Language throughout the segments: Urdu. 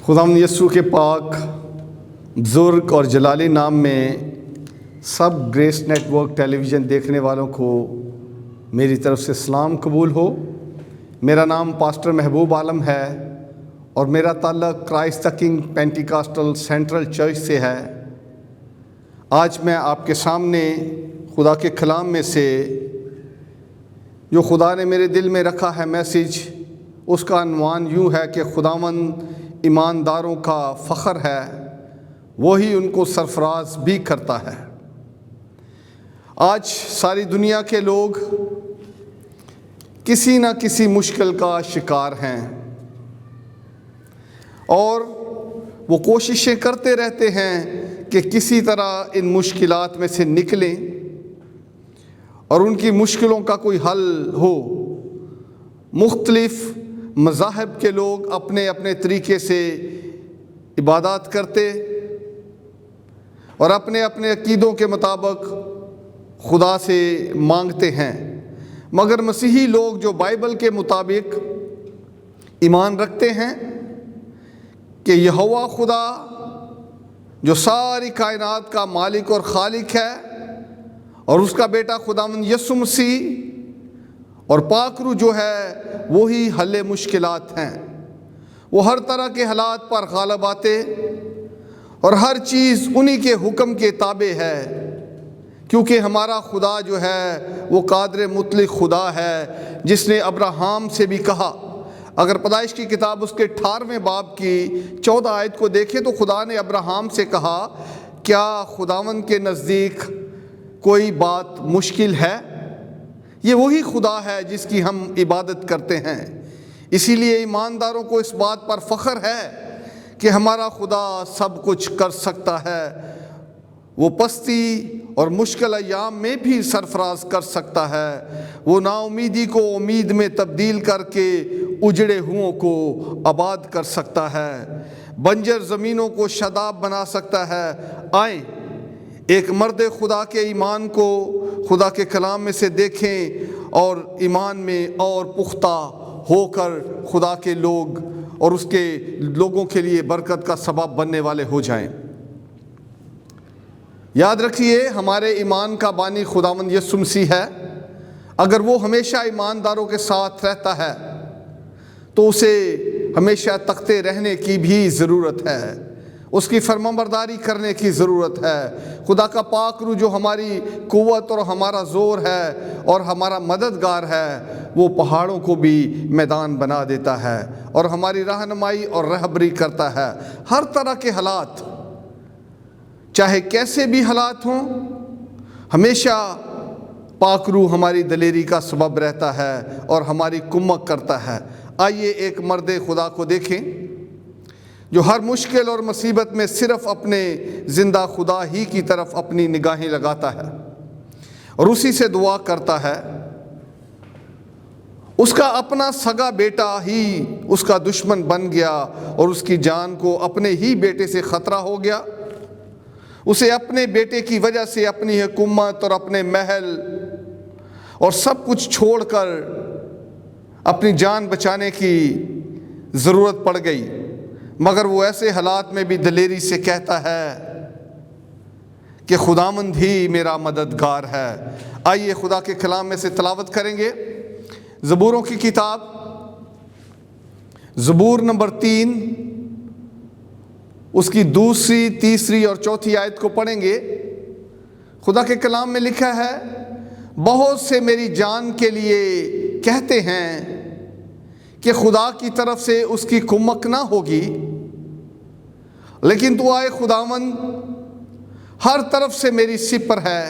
خداوند یسوع کے پاک بزرگ اور جلالی نام میں سب گریس نیٹ ورک ٹیلی ویژن دیکھنے والوں کو میری طرف سے سلام قبول ہو۔ میرا نام پاسٹر محبوب عالم ہے اور میرا تعلق Christ the King Pentecostal Central Church سے ہے۔ آج میں آپ کے سامنے خدا کے کلام میں سے جو خدا نے میرے دل میں رکھا ہے میسیج، اس کا عنوان یوں ہے کہ خداوند ایمانداروں کا فخر ہے، وہی ان کو سرفراز بھی کرتا ہے۔ آج ساری دنیا کے لوگ کسی نہ کسی مشکل کا شکار ہیں اور وہ کوششیں کرتے رہتے ہیں کہ کسی طرح ان مشکلات میں سے نکلیں اور ان کی مشکلوں کا کوئی حل ہو۔ مختلف مذاہب کے لوگ اپنے اپنے طریقے سے عبادات کرتے اور اپنے اپنے عقیدوں کے مطابق خدا سے مانگتے ہیں، مگر مسیحی لوگ جو بائبل کے مطابق ایمان رکھتے ہیں کہ یہوہ خدا جو ساری کائنات کا مالک اور خالق ہے اور اس کا بیٹا خداوند یسوع مسیح اور پاک روح جو ہے وہی حل مشکلات ہیں۔ وہ ہر طرح کے حالات پر غالب آتے اور ہر چیز انہی کے حکم کے تابع ہے، کیونکہ ہمارا خدا جو ہے وہ قادر مطلق خدا ہے، جس نے ابراہیم سے بھی کہا۔ اگر پیدائش کی کتاب اس کے 18ویں باب کی 14 آیت کو دیکھیں تو خدا نے ابراہیم سے کہا، کیا خداوند کے نزدیک کوئی بات مشکل ہے؟ یہ وہی خدا ہے جس کی ہم عبادت کرتے ہیں۔ اسی لیے ایمانداروں کو اس بات پر فخر ہے کہ ہمارا خدا سب کچھ کر سکتا ہے۔ وہ پستی اور مشکل ایام میں بھی سرفراز کر سکتا ہے۔ وہ نا امیدی کو امید میں تبدیل کر کے اجڑے ہوئوں کو آباد کر سکتا ہے، بنجر زمینوں کو شاداب بنا سکتا ہے۔ آئیں ایک مرد خدا کے ایمان کو خدا کے کلام میں سے دیکھیں اور ایمان میں اور پختہ ہو کر خدا کے لوگ اور اس کے لوگوں کے لیے برکت کا سبب بننے والے ہو جائیں۔ یاد رکھیے، ہمارے ایمان کا بانی خداوند یسوع مسیح ہے۔ اگر وہ ہمیشہ ایمانداروں کے ساتھ رہتا ہے تو اسے ہمیشہ تختے رہنے کی بھی ضرورت ہے، اس کی فرمانبرداری کرنے کی ضرورت ہے۔ خدا کا پاک روح جو ہماری قوت اور ہمارا زور ہے اور ہمارا مددگار ہے، وہ پہاڑوں کو بھی میدان بنا دیتا ہے اور ہماری رہنمائی اور رہبری کرتا ہے۔ ہر طرح کے حالات، چاہے کیسے بھی حالات ہوں، ہمیشہ پاک روح ہماری دلیری کا سبب رہتا ہے اور ہماری کمک کرتا ہے۔ آئیے ایک مرد خدا کو دیکھیں جو ہر مشکل اور مصیبت میں صرف اپنے زندہ خدا ہی کی طرف اپنی نگاہیں لگاتا ہے اور اسی سے دعا کرتا ہے۔ اس کا اپنا سگا بیٹا ہی اس کا دشمن بن گیا اور اس کی جان کو اپنے ہی بیٹے سے خطرہ ہو گیا۔ اسے اپنے بیٹے کی وجہ سے اپنی حکومت اور اپنے محل اور سب کچھ چھوڑ کر اپنی جان بچانے کی ضرورت پڑ گئی، مگر وہ ایسے حالات میں بھی دلیری سے کہتا ہے کہ خداوند ہی میرا مددگار ہے۔ آئیے خدا کے کلام میں سے تلاوت کریں گے۔ زبوروں کی کتاب زبور نمبر 3، اس کی 2، 3 اور 4 آیت کو پڑھیں گے۔ خدا کے کلام میں لکھا ہے، بہت سے میری جان کے لیے کہتے ہیں کہ خدا کی طرف سے اس کی کمک نہ ہوگی، لیکن تو آئے خداوند ہر طرف سے میری سپر ہے،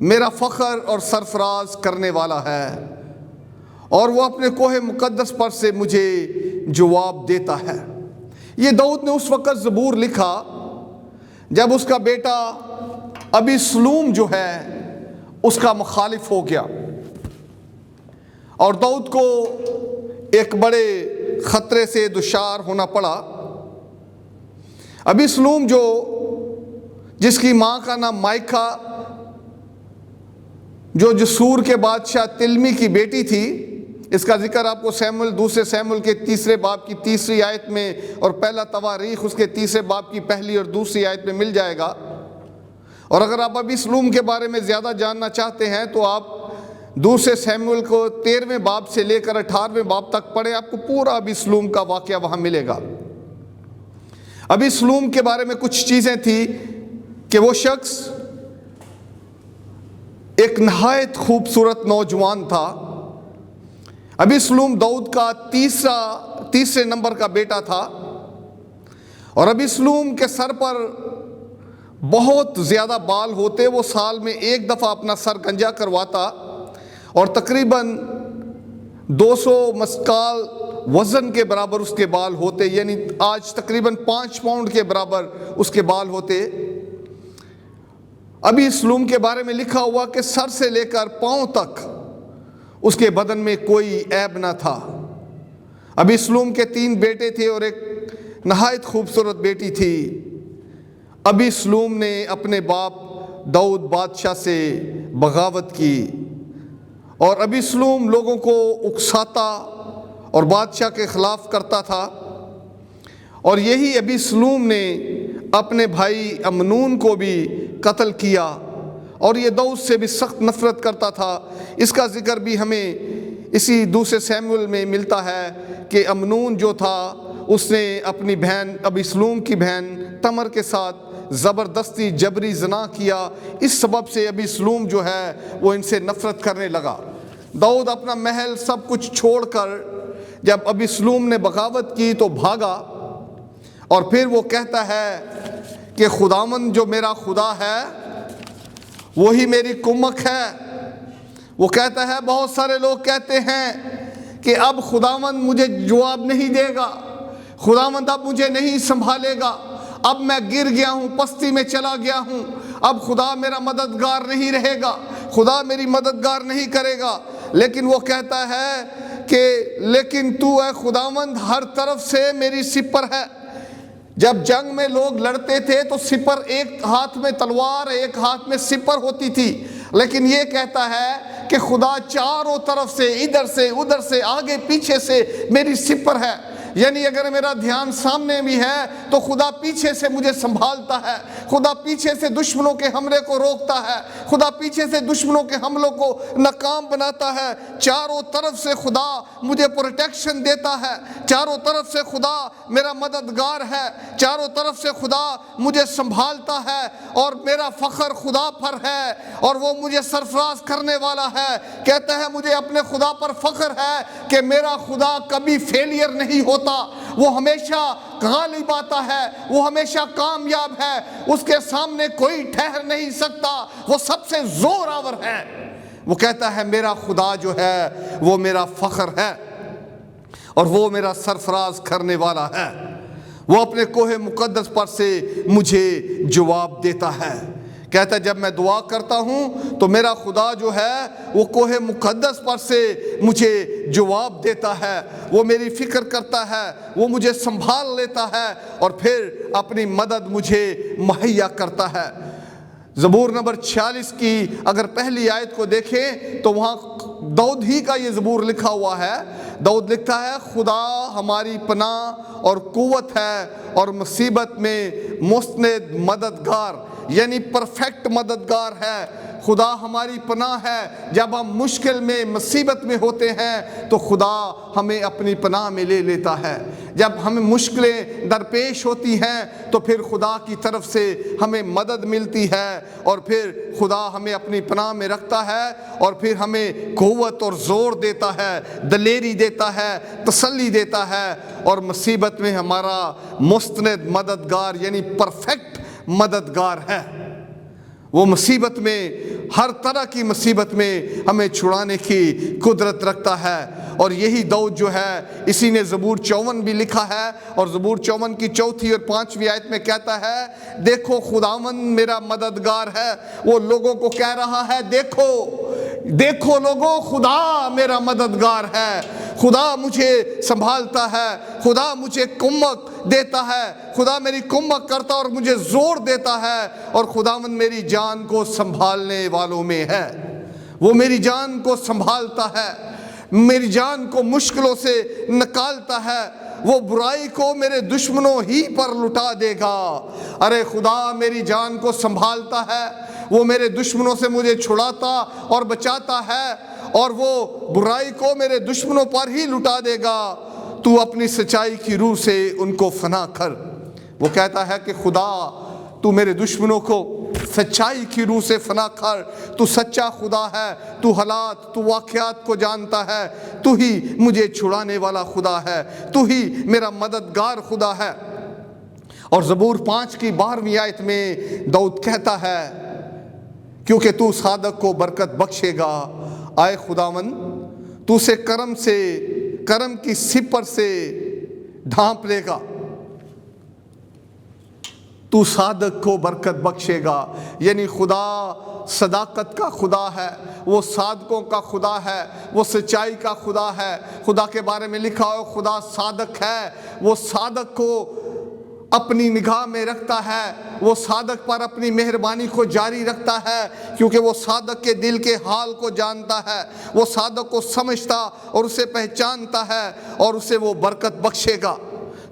میرا فخر اور سرفراز کرنے والا ہے، اور وہ اپنے کوہ مقدس پر سے مجھے جواب دیتا ہے۔ یہ داؤد نے اس وقت زبور لکھا جب اس کا بیٹا ابیسلوم جو ہے اس کا مخالف ہو گیا اور داؤد کو ایک بڑے خطرے سے دچار ہونا پڑا۔ ابیسلوم جس کی ماں کا نام مائکا، جو جسور کے بادشاہ تلمی کی بیٹی تھی، اس کا ذکر آپ کو دوسرے سیموئیل کے 3 باب کی 3 آیت میں اور پہلا تواریخ اس کے 3 باب کی 1 اور 2 آیت میں مل جائے گا۔ اور اگر آپ ابیسلوم کے بارے میں زیادہ جاننا چاہتے ہیں تو آپ دوسرے سیموئیل کو 13 باب سے لے کر 18 باب تک پڑھیں، آپ کو پورا ابیسلوم کا واقعہ وہاں ملے گا۔ ابیسلوم کے بارے میں کچھ چیزیں تھیں کہ وہ شخص ایک نہایت خوبصورت نوجوان تھا۔ ابیسلوم داؤد کا تیسرے نمبر کا بیٹا تھا، اور ابیسلوم کے سر پر بہت زیادہ بال ہوتے، وہ سال میں ایک دفعہ اپنا سر گنجا کرواتا، اور تقریباً 200 مسکال وزن کے برابر اس کے بال ہوتے، یعنی آج تقریباً 5 پاؤنڈ کے برابر اس کے بال ہوتے۔ ابیسلوم کے بارے میں لکھا ہوا کہ سر سے لے کر پاؤں تک اس کے بدن میں کوئی عیب نہ تھا۔ ابیسلوم کے 3 بیٹے تھے اور ایک نہایت خوبصورت بیٹی تھی۔ ابیسلوم نے اپنے باپ داؤد بادشاہ سے بغاوت کی، اور ابیسلوم لوگوں کو اکساتا اور بادشاہ کے خلاف کرتا تھا، اور یہی ابیسلوم نے اپنے بھائی امنون کو بھی قتل کیا، اور یہ داؤد سے بھی سخت نفرت کرتا تھا۔ اس کا ذکر بھی ہمیں اسی دوسرے سیموئیل میں ملتا ہے کہ امنون جو تھا اس نے اپنی بہن ابیسلوم کی بہن تمر کے ساتھ زبردستی جبری زنا کیا۔ اس سبب سے ابیسلوم جو ہے وہ ان سے نفرت کرنے لگا۔ داؤد اپنا محل سب کچھ چھوڑ کر جب ابیسلوم نے بغاوت کی تو بھاگا، اور پھر وہ کہتا ہے کہ خداوند جو میرا خدا ہے وہی میری کمک ہے۔ وہ کہتا ہے بہت سارے لوگ کہتے ہیں کہ اب خداوند مجھے جواب نہیں دے گا، خداوند اب مجھے نہیں سنبھالے گا، اب میں گر گیا ہوں، پستی میں چلا گیا ہوں، اب خدا میرا مددگار نہیں رہے گا، خدا میری مددگار نہیں کرے گا۔ لیکن وہ کہتا ہے کہ لیکن تو اے خداوند ہر طرف سے میری سپر ہے۔ جب جنگ میں لوگ لڑتے تھے تو سپر، ایک ہاتھ میں تلوار ایک ہاتھ میں سپر ہوتی تھی، لیکن یہ کہتا ہے کہ خدا چاروں طرف سے، ادھر سے ادھر سے، آگے پیچھے سے میری سپر ہے۔ یعنی اگر میرا دھیان سامنے بھی ہے تو خدا پیچھے سے مجھے سنبھالتا ہے، خدا پیچھے سے دشمنوں کے حملے کو روکتا ہے، خدا پیچھے سے دشمنوں کے حملوں کو ناکام بناتا ہے۔ چاروں طرف سے خدا مجھے پروٹیکشن دیتا ہے، چاروں طرف سے خدا میرا مددگار ہے، چاروں طرف سے خدا مجھے سنبھالتا ہے، اور میرا فخر خدا پر ہے، اور وہ مجھے سرفراز کرنے والا ہے۔ کہتا ہے مجھے اپنے خدا پر فخر ہے کہ میرا خدا کبھی فیلئر نہیں ہوتا، وہ ہمیشہ غالب آتا ہے، وہ ہمیشہ کامیاب ہے، اس کے سامنے کوئی ٹھہر نہیں سکتا، وہ سب سے زور آور ہے۔ وہ کہتا ہے میرا خدا جو ہے وہ میرا فخر ہے، اور وہ میرا سرفراز کرنے والا ہے، وہ اپنے کوہ مقدس پر سے مجھے جواب دیتا ہے۔ کہتا ہے جب میں دعا کرتا ہوں تو میرا خدا جو ہے وہ کوہ مقدس پر سے مجھے جواب دیتا ہے، وہ میری فکر کرتا ہے، وہ مجھے سنبھال لیتا ہے، اور پھر اپنی مدد مجھے مہیا کرتا ہے۔ زبور نمبر 46 کی اگر پہلی آیت کو دیکھیں تو وہاں داؤد ہی کا یہ زبور لکھا ہوا ہے۔ داؤد لکھتا ہے خدا ہماری پناہ اور قوت ہے اور مصیبت میں مستند مددگار، یعنی پرفیکٹ مددگار ہے۔ خدا ہماری پناہ ہے، جب ہم مشکل میں مصیبت میں ہوتے ہیں تو خدا ہمیں اپنی پناہ میں لے لیتا ہے۔ جب ہمیں مشکلیں درپیش ہوتی ہیں تو پھر خدا کی طرف سے ہمیں مدد ملتی ہے، اور پھر خدا ہمیں اپنی پناہ میں رکھتا ہے، اور پھر ہمیں قوت اور زور دیتا ہے، دلیری دیتا ہے، تسلی دیتا ہے، اور مصیبت میں ہمارا مستند مددگار یعنی پرفیکٹ مددگار ہے۔ وہ مصیبت میں، ہر طرح کی مصیبت میں ہمیں چھڑانے کی قدرت رکھتا ہے۔ اور یہی داؤد جو ہے اسی نے زبور 54 بھی لکھا ہے، اور زبور 54 کی 4 اور 5 آیت میں کہتا ہے دیکھو خداوند میرا مددگار ہے۔ وہ لوگوں کو کہہ رہا ہے دیکھو دیکھو لوگوں، خدا میرا مددگار ہے، خدا مجھے سنبھالتا ہے، خدا مجھے کمک دیتا ہے، خدا میری کمک کرتا اور مجھے زور دیتا ہے، اور خداوند میری جان کو سنبھالنے والوں میں ہے، وہ میری جان کو سنبھالتا ہے۔ میری جان کو مشکلوں سے نکالتا ہے، وہ برائی کو میرے دشمنوں ہی پر لٹا دے گا۔ ارے خدا میری جان کو سنبھالتا ہے، وہ میرے دشمنوں سے مجھے چھڑاتا اور بچاتا ہے، اور وہ برائی کو میرے دشمنوں پر ہی لٹا دے گا۔ تو اپنی سچائی کی روح سے ان کو فنا کر۔ وہ کہتا ہے کہ خدا تو میرے دشمنوں کو سچائی کی روح سے فنا کر، تو سچا خدا ہے، تو حالات، تو واقعات کو جانتا ہے، تو ہی مجھے چھڑانے والا خدا ہے، تو ہی میرا مددگار خدا ہے۔ اور زبور 5 کی 12ویں آیت میں داؤد کہتا ہے کیونکہ تو صادق کو برکت بخشے گا، آئے خداوند تو اسے کرم کی سپر سے ڈھانپ لے گا۔ تو صادق کو برکت بخشے گا، یعنی خدا صداقت کا خدا ہے، وہ صادقوں کا خدا ہے، وہ سچائی کا خدا ہے۔ خدا کے بارے میں لکھا ہو خدا صادق ہے، وہ صادق کو اپنی نگاہ میں رکھتا ہے، وہ صادق پر اپنی مہربانی کو جاری رکھتا ہے، کیونکہ وہ صادق کے دل کے حال کو جانتا ہے، وہ صادق کو سمجھتا اور اسے پہچانتا ہے، اور اسے وہ برکت بخشے گا۔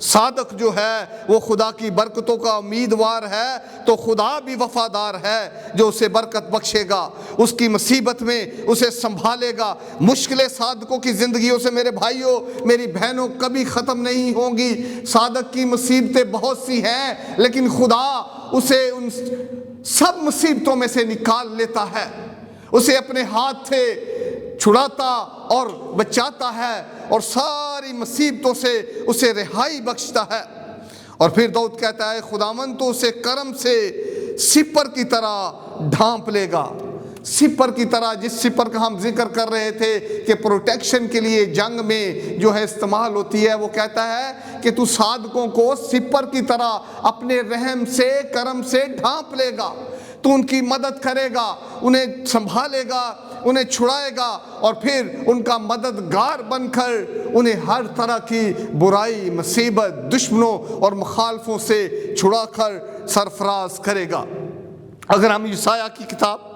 صادق جو ہے وہ خدا کی برکتوں کا امیدوار ہے، تو خدا بھی وفادار ہے جو اسے برکت بخشے گا، اس کی مصیبت میں اسے سنبھالے گا۔ مشکلیں صادقوں کی زندگیوں سے میرے بھائیوں میری بہنوں کبھی ختم نہیں ہوں گی۔ صادق کی مصیبتیں بہت سی ہیں، لیکن خدا اسے ان سب مصیبتوں میں سے نکال لیتا ہے، اسے اپنے ہاتھ سے چھڑاتا اور بچاتا ہے، اور ساری مصیبتوں سے اسے رہائی بخشتا ہے۔ اور پھر داؤد کہتا ہے خداوند تو اسے کرم سے سپر کی طرح ڈھانپ لے گا۔ سپر کی طرح، جس سپر کا ہم ذکر کر رہے تھے کہ پروٹیکشن کے لیے جنگ میں جو ہے استعمال ہوتی ہے، وہ کہتا ہے کہ تو صادقوں کو سپر کی طرح اپنے رحم سے، کرم سے ڈھانپ لے گا۔ تو ان کی مدد کرے گا، انہیں سنبھالے گا، انہیں چھڑائے گا، اور پھر ان کا مددگار بن کر انہیں ہر طرح کی برائی، مصیبت، دشمنوں اور مخالفوں سے چھڑا کر سرفراز کرے گا۔ اگر ہم یسایہ کی کتاب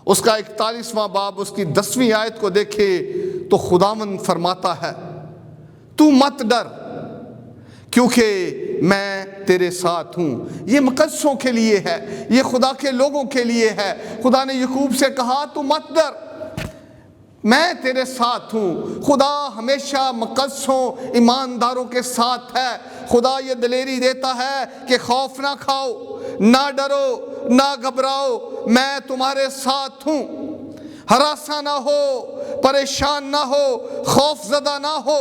اس کا 41واں باب اس کی 10ویں آیت کو دیکھیں تو خداوند فرماتا ہے تو مت ڈر کیونکہ میں تیرے ساتھ ہوں۔ یہ مقدسوں کے لیے ہے، یہ خدا کے لوگوں کے لیے ہے۔ خدا نے یعقوب سے کہا تو مت ڈر، میں تیرے ساتھ ہوں۔ خدا ہمیشہ مقدسوں ایمانداروں کے ساتھ ہے۔ خدا یہ دلیری دیتا ہے کہ خوف نہ کھاؤ، نہ ڈرو، نہ گھبراؤ، میں تمہارے ساتھ ہوں۔ ہراساں نہ ہو، پریشان نہ ہو، خوف زدہ نہ ہو،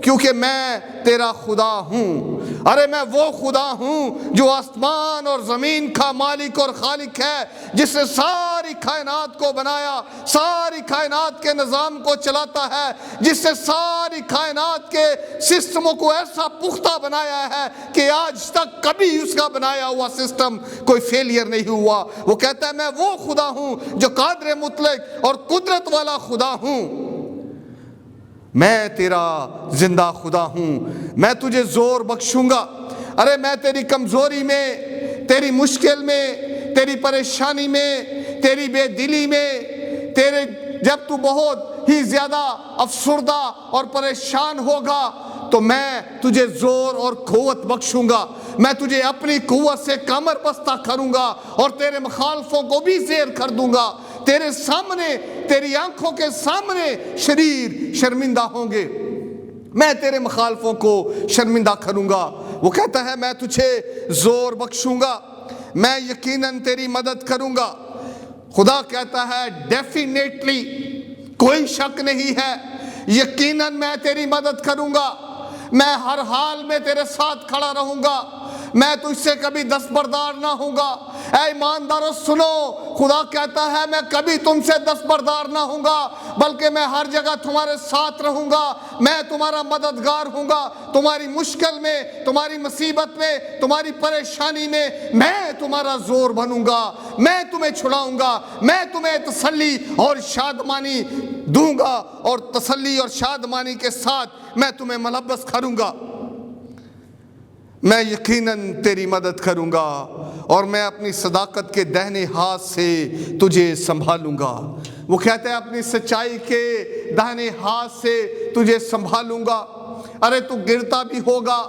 کیونکہ میں تیرا خدا ہوں۔ ارے میں وہ خدا ہوں جو آسمان اور زمین کا مالک اور خالق ہے، جس نے ساری کائنات کو بنایا، ساری کائنات کے نظام کو چلاتا ہے، جس نے ساری کائنات کے سسٹموں کو ایسا پختہ بنایا ہے کہ آج تک کبھی اس کا بنایا ہوا سسٹم کوئی فیلئر نہیں ہوا۔ وہ کہتا ہے میں وہ خدا ہوں جو قادر مطلق اور قدرت والا خدا ہوں، میں تیرا زندہ خدا ہوں، میں تجھے زور بخشوں گا۔ ارے میں تیری کمزوری میں، تیری مشکل میں، تیری پریشانی میں، تیری بے دلی میں، جب تو بہت ہی زیادہ افسردہ اور پریشان ہوگا تو میں تجھے زور اور قوت بخشوں گا۔ میں تجھے اپنی قوت سے کمر بستہ کروں گا اور تیرے مخالفوں کو بھی زیر کر دوں گا۔ تیرے سامنے، تیری آنکھوں کے سامنے شریر شرمندہ ہوں گے، میں تیرے مخالفوں کو شرمندہ کروں گا۔ وہ کہتا ہے میں تجھے زور بخشوں گا، میں یقیناً تیری مدد کروں گا۔ خدا کہتا ہے ڈیفینیٹلی، کوئی شک نہیں ہے، یقیناً میں تیری مدد کروں گا، میں ہر حال میں تیرے ساتھ کھڑا رہوں گا، میں تجھ سے کبھی دستبردار نہ ہوں گا۔ اے ایمانداروں سنو، خدا کہتا ہے میں کبھی تم سے دستبردار نہ ہوں گا، بلکہ میں ہر جگہ تمہارے ساتھ رہوں گا، میں تمہارا مددگار ہوں گا۔ تمہاری مشکل میں، تمہاری مصیبت میں، تمہاری پریشانی میں میں تمہارا زور بنوں گا، میں تمہیں چھڑاؤں گا، میں تمہیں تسلی اور شادمانی دوں گا، اور تسلی اور شادمانی کے ساتھ میں تمہیں ملبس کروں گا۔ میں یقیناً تیری مدد کروں گا اور میں اپنی صداقت کے دہنے ہاتھ سے تجھے سنبھالوں گا۔ وہ کہتا ہے اپنی سچائی کے داہنے ہاتھ سے تجھے سنبھالوں گا. ارے تو گرتا بھی ہوگا,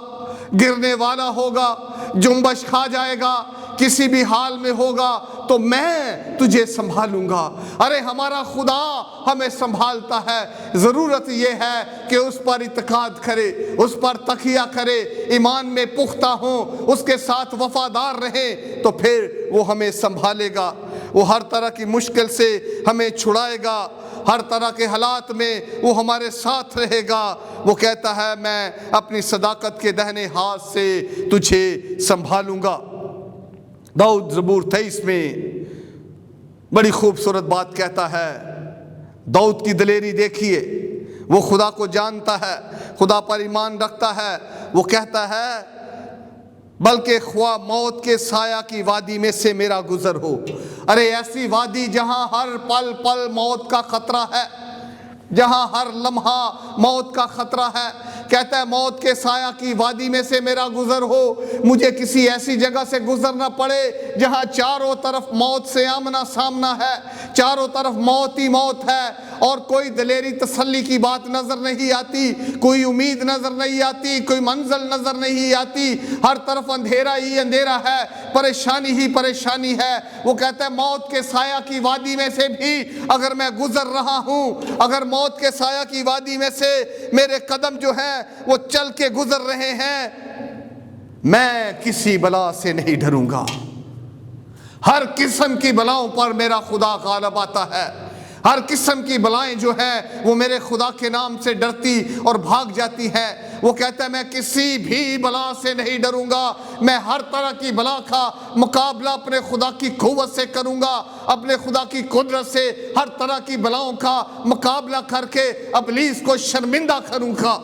گرنے والا ہوگا, جنبش کھا جائے گا, کسی بھی حال میں ہوگا تو میں تجھے سنبھالوں گا. ارے ہمارا خدا ہمیں سنبھالتا ہے. ضرورت یہ ہے کہ اس پر اعتقاد کرے, اس پر تکیہ کرے, ایمان میں پختہ ہوں, اس کے ساتھ وفادار رہیں, تو پھر وہ ہمیں سنبھالے گا. وہ ہر طرح کی مشکل سے ہمیں چھڑائے گا, ہر طرح کے حالات میں وہ ہمارے ساتھ رہے گا. وہ کہتا ہے میں اپنی صداقت کے دہنے ہاتھ سے تجھے سنبھالوں گا. داؤد زبور 23 میں بڑی خوبصورت بات کہتا ہے. داؤد کی دلیری دیکھیے, وہ خدا کو جانتا ہے, خدا پر ایمان رکھتا ہے. وہ کہتا ہے بلکہ خواہ موت کے سایہ کی وادی میں سے میرا گزر ہو. ارے ایسی وادی جہاں ہر پل پل موت کا خطرہ ہے, جہاں ہر لمحہ موت کا خطرہ ہے. کہتا ہے موت کے سایہ کی وادی میں سے میرا گزر ہو, مجھے کسی ایسی جگہ سے گزرنا پڑے جہاں چاروں طرف موت سے آمنا سامنا ہے, چاروں طرف موت ہی موت ہے, اور کوئی دلیری تسلی کی بات نظر نہیں آتی, کوئی امید نظر نہیں آتی, کوئی منزل نظر نہیں آتی. ہر طرف اندھیرا ہی اندھیرا ہے, پریشانی ہی پریشانی ہے. وہ کہتا ہے موت کے سایہ کی وادی میں سے بھی اگر میں گزر رہا ہوں, اگر موت کے سایہ کی وادی میں سے میرے قدم جو ہیں وہ چل کے گزر رہے ہیں, میں کسی بلا سے نہیں ڈروں گا. ہر قسم کی بلاؤں پر میرا خدا غالب آتا ہے. ہر قسم کی بلائیں جو ہیں وہ میرے خدا کے نام سے ڈرتی اور بھاگ جاتی ہیں. وہ کہتا ہے میں کسی بھی بلا سے نہیں ڈروں گا, میں ہر طرح کی بلا کا مقابلہ اپنے خدا کی قوت سے کروں گا, اپنے خدا کی قدرت سے ہر طرح کی بلاؤں کا مقابلہ کر کے ابلیس کو شرمندہ کروں گا.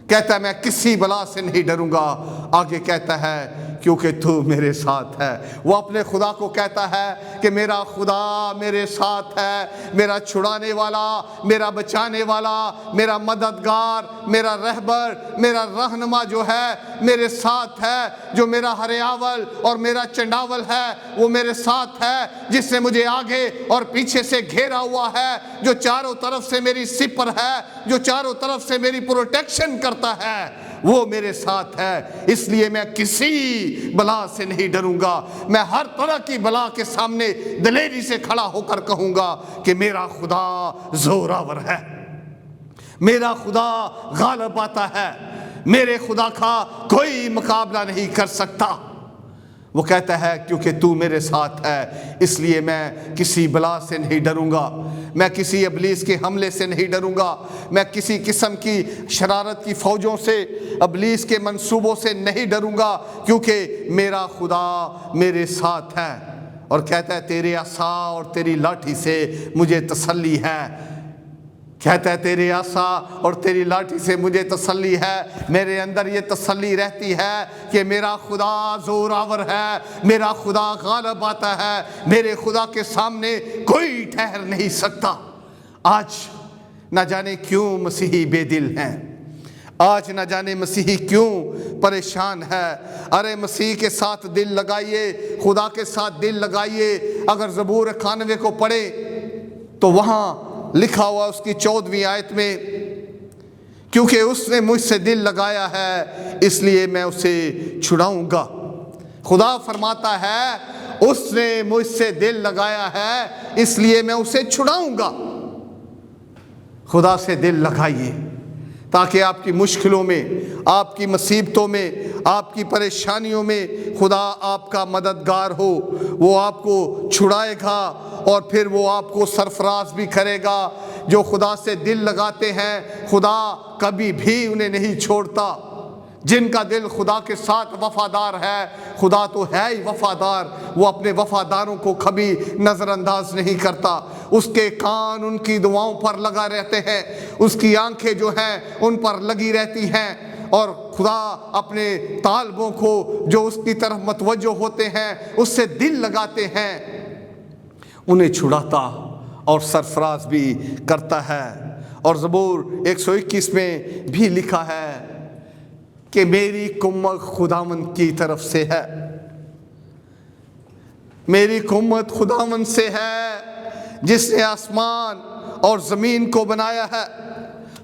کہتا ہے میں کسی بلا سے نہیں ڈروں گا. آگے کہتا ہے کیونکہ تو میرے ساتھ ہے. وہ اپنے خدا کو کہتا ہے کہ میرا خدا میرے ساتھ ہے, میرا چھڑانے والا, میرا بچانے والا, میرا مددگار, میرا رہبر, میرا رہنما جو ہے میرے ساتھ ہے. جو میرا ہریاول اور میرا چنڈاول ہے وہ میرے ساتھ ہے, جس نے مجھے آگے اور پیچھے سے گھیرا ہوا ہے, جو چاروں طرف سے میری سپر ہے, جو چاروں طرف سے میری پروٹیکشن کرتا ہے, وہ میرے ساتھ ہے. اس لیے میں کسی بلا سے نہیں ڈروں گا. میں ہر طرح کی بلا کے سامنے دلیری سے کھڑا ہو کر کہوں گا کہ میرا خدا زوراور ہے, میرا خدا غالب آتا ہے, میرے خدا کا کوئی مقابلہ نہیں کر سکتا. وہ کہتا ہے کیونکہ تو میرے ساتھ ہے اس لیے میں کسی بلا سے نہیں ڈروں گا, میں کسی ابلیس کے حملے سے نہیں ڈروں گا, میں کسی قسم کی شرارت کی فوجوں سے, ابلیس کے منصوبوں سے نہیں ڈروں گا, کیونکہ میرا خدا میرے ساتھ ہے. اور کہتا ہے تیرے عصا اور تیری لاٹھی سے مجھے تسلی ہے. کہتا ہے تیرے عصا اور تیری لاٹھی سے مجھے تسلی ہے. میرے اندر یہ تسلی رہتی ہے کہ میرا خدا زوراور ہے, میرا خدا غالب آتا ہے, میرے خدا کے سامنے کوئی ٹھہر نہیں سکتا. آج نہ جانے کیوں مسیحی بے دل ہیں, آج نہ جانے مسیحی کیوں پریشان ہے. ارے مسیح کے ساتھ دل لگائیے, خدا کے ساتھ دل لگائیے. اگر زبور 91 کو پڑھے تو وہاں لکھا ہوا اس کی 14ویں آیت میں, کیونکہ اس نے مجھ سے دل لگایا ہے اس لیے میں اسے چھڑاؤں گا. خدا فرماتا ہے اس نے مجھ سے دل لگایا ہے اس لیے میں اسے چھڑاؤں گا. خدا سے دل لگائیے تاکہ آپ کی مشکلوں میں, آپ کی مصیبتوں میں, آپ کی پریشانیوں میں خدا آپ کا مددگار ہو. وہ آپ کو چھڑائے گا اور پھر وہ آپ کو سرفراز بھی کرے گا. جو خدا سے دل لگاتے ہیں خدا کبھی بھی انہیں نہیں چھوڑتا. جن کا دل خدا کے ساتھ وفادار ہے, خدا تو ہے ہی وفادار, وہ اپنے وفاداروں کو کبھی نظر انداز نہیں کرتا. اس کے کان ان کی دعاؤں پر لگا رہتے ہیں, اس کی آنکھیں جو ہیں ان پر لگی رہتی ہیں, اور خدا اپنے طالبوں کو جو اس کی طرف متوجہ ہوتے ہیں اس سے دل لگاتے ہیں انہیں چھڑاتا اور سرفراز بھی کرتا ہے. اور زبور 121 میں بھی لکھا ہے کہ میری کمک خداوند کی طرف سے ہے, میری کمت خداوند سے ہے, جس نے آسمان اور زمین کو بنایا ہے،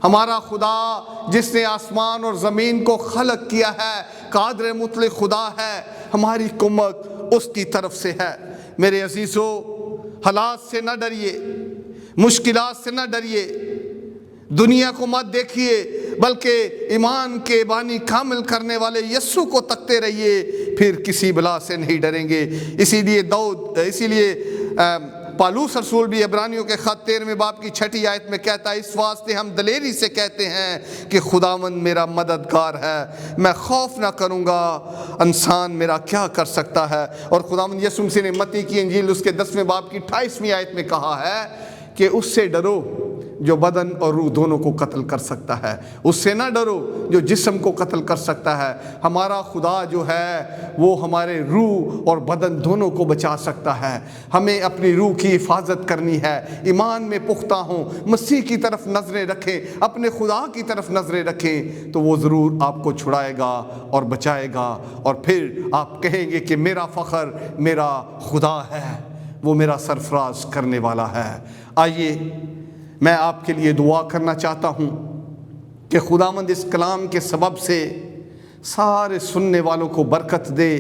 ہمارا خدا جس نے آسمان اور زمین کو خلق کیا ہے، قادر مطلق خدا ہے، ہماری کمک اس کی طرف سے ہے۔ میرے عزیزو، حالات سے نہ ڈریے، مشکلات سے نہ ڈریے، دنیا کو مت دیکھیے، بلکہ ایمان کے بانی کامل کرنے والے یسوع کو تکتے رہیے، پھر کسی بلا سے نہیں ڈریں گے۔ اسی لیے پالوس رسول بھی عبرانیوں کے خط 13 باب کی 6 آیت میں کہتا ہے، اس واسطے ہم دلیری سے کہتے ہیں کہ خداوند میرا مددگار ہے، میں خوف نہ کروں گا، انسان میرا کیا کر سکتا ہے۔ اور خداوند یسوع مسیح نے متی کی انجیل اس کے 10 باب کی 28 آیت میں کہا ہے کہ اس سے ڈرو جو بدن اور روح دونوں کو قتل کر سکتا ہے، اس سے نہ ڈرو جو جسم کو قتل کر سکتا ہے۔ ہمارا خدا جو ہے وہ ہمارے روح اور بدن دونوں کو بچا سکتا ہے۔ ہمیں اپنی روح کی حفاظت کرنی ہے، ایمان میں پختہ ہوں، مسیح کی طرف نظریں رکھیں، اپنے خدا کی طرف نظریں رکھیں، تو وہ ضرور آپ کو چھڑائے گا اور بچائے گا، اور پھر آپ کہیں گے کہ میرا فخر میرا خدا ہے، وہ میرا سرفراز کرنے والا ہے۔ آئیے میں آپ کے لیے دعا کرنا چاہتا ہوں کہ خداوند اس کلام کے سبب سے سارے سننے والوں کو برکت دے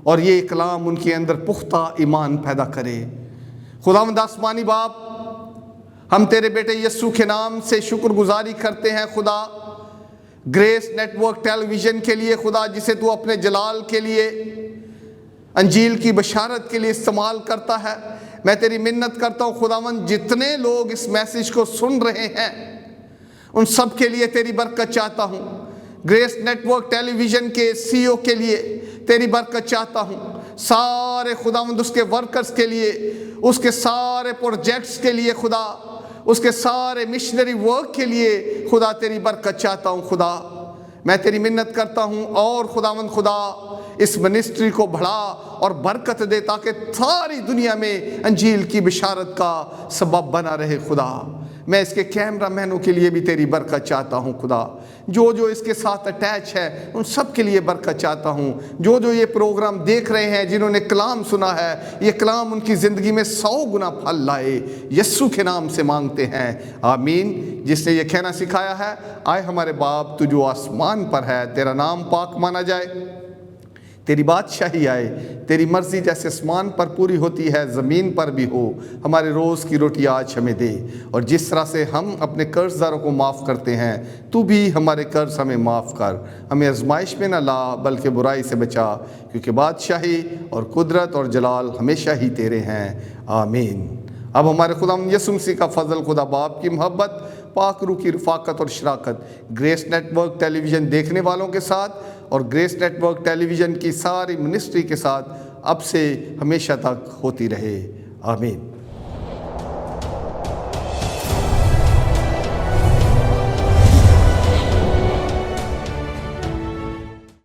اور یہ کلام ان کے اندر پختہ ایمان پیدا کرے۔ خداوند آسمانی باپ، ہم تیرے بیٹے یسوع کے نام سے شکر گزاری کرتے ہیں خدا، گریس نیٹ ورک ٹیلی ویژن کے لیے خدا، جسے تو اپنے جلال کے لیے، انجیل کی بشارت کے لیے استعمال کرتا ہے۔ میں تیری منت کرتا ہوں خداوند، جتنے لوگ اس میسیج کو سن رہے ہیں ان سب کے لیے تیری برکت چاہتا ہوں۔ گریس نیٹ ورک ٹیلی ویژن کے CEO کے لیے تیری برکت چاہتا ہوں، سارے خداوند اس کے ورکرز کے لیے، اس کے سارے پروجیکٹس کے لیے خدا، اس کے سارے مشنری ورک کے لیے خدا تیری برکت چاہتا ہوں خدا۔ میں تیری منت کرتا ہوں اور خداوند خدا اس منسٹری کو بڑھا اور برکت دے تاکہ ساری دنیا میں انجیل کی بشارت کا سبب بنا رہے خدا۔ میں اس کے کیمرہ مینوں کے لیے بھی تیری برکت چاہتا ہوں خدا، جو اس کے ساتھ اٹیچ ہے ان سب کے لیے برکت چاہتا ہوں، جو یہ پروگرام دیکھ رہے ہیں، جنہوں نے کلام سنا ہے، یہ کلام ان کی زندگی میں 100 گنا پھل لائے، یسوع کے نام سے مانگتے ہیں، آمین۔ جس نے یہ کہنا سکھایا ہے، آئے ہمارے باپ تو جو آسمان پر ہے، تیرا نام پاک مانا جائے، تیری بادشاہی آئے، تیری مرضی جیسے آسمان پر پوری ہوتی ہے زمین پر بھی ہو، ہمارے روز کی روٹی آج ہمیں دے، اور جس طرح سے ہم اپنے قرض داروں کو معاف کرتے ہیں تو بھی ہمارے قرض ہمیں معاف کر، ہمیں آزمائش میں نہ لا بلکہ برائی سے بچا، کیونکہ بادشاہی اور قدرت اور جلال ہمیشہ ہی تیرے ہیں، آمین۔ اب ہمارے خداوند یسوع مسیح کا فضل، خدا باپ کی محبت، پاک روح کی رفاقت اور شراکت گریس نیٹ ورک ٹیلی ویژن دیکھنے والوں کے ساتھ اور گریس نیٹ ورک ٹیلی ویژن کی ساری منسٹری کے ساتھ اب سے ہمیشہ تک ہوتی رہے، آمین۔